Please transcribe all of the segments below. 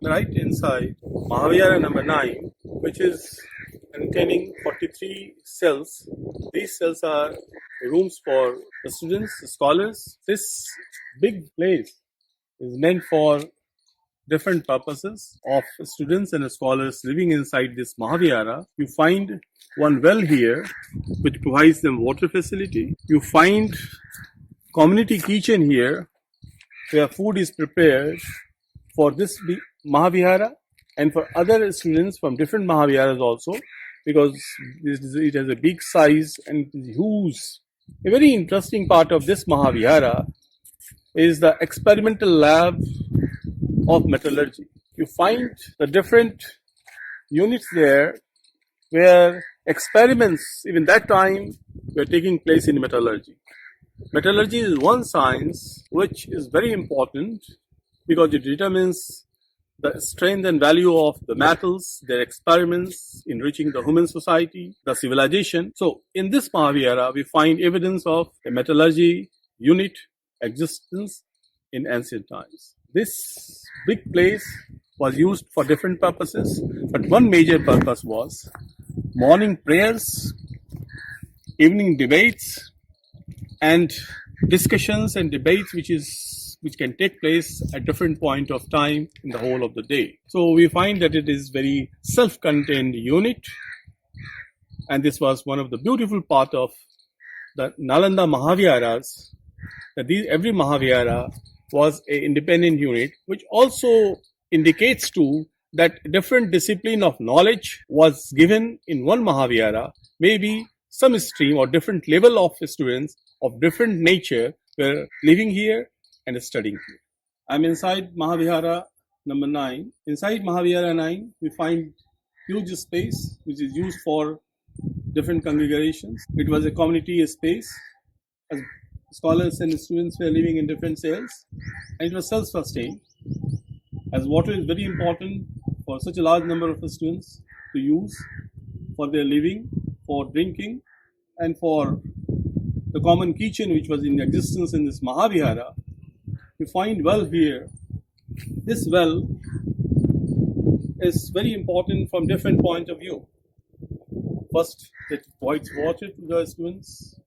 Right inside Mahavihara number 9, which is containing 43 cells. These cells are rooms for the students, the scholars. This big place is meant for different purposes of students and scholars living inside this Mahavihara. You find one well here which provides them water facility. You find community kitchen here where food is prepared for this Mahavihara and for other students from different Mahaviharas also, because it has a big size and it is huge. A very interesting part of this Mahavihara is the experimental lab of metallurgy. You find the different units there where experiments, even that time, were taking place in metallurgy. Metallurgy is one science which is very important because it determines the strength and value of the metals, their experiments, enriching the human society, the civilization. So in this Mahavihara, we find evidence of a metallurgy unit existence in ancient times. This big place was used for different purposes, but one major purpose was morning prayers, evening debates, and discussions and debates which can take place at different point of time in the whole of the day. So we find that it is very self-contained unit, and this was one of the beautiful part of the Nalanda Mahaviharas, that every Mahavihara was an independent unit, which also indicates too that different discipline of knowledge was given in one Mahavihara. Maybe some stream or different level of students of different nature were living here and studying here. I'm inside Mahavihara number 9. Inside Mahavihara 9, we find huge space which is used for different congregations. It was a community space, as scholars and students were living in different cells, and it was self-sustained, as water is very important for such a large number of students to use for their living, for drinking, and for the common kitchen which was in existence in this Mahavihara. We find well here. This well is very important from different point of view. First, it provides water to the students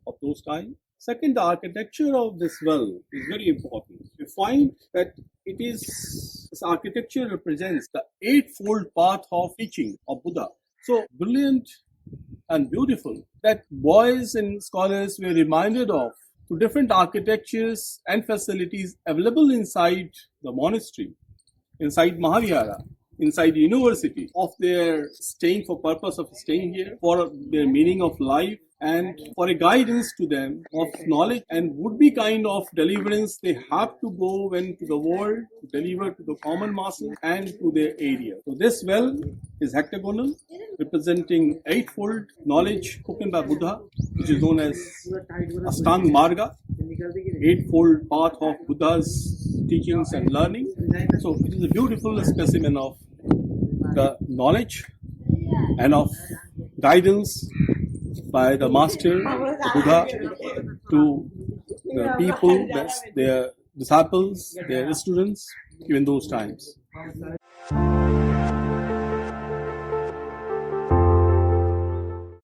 of those times. Second, the architecture of this well is very important. You find that this architecture represents the eightfold path of teaching of Buddha. So brilliant and beautiful that boys and scholars were reminded of to different architectures and facilities available inside the monastery, inside Mahavihara, inside the university, of their staying for purpose of staying here, for their meaning of life, and for a guidance to them of knowledge and would-be kind of deliverance they have to go when to the world to deliver to the common masses and to their area. So this well is hexagonal, representing eightfold knowledge spoken by Buddha, which is known as Ashtanga Marga, eightfold path of Buddha's teachings and learning. So it is a beautiful specimen of the knowledge and of guidance by the master, the Buddha, to the people, their disciples, their students, even those times.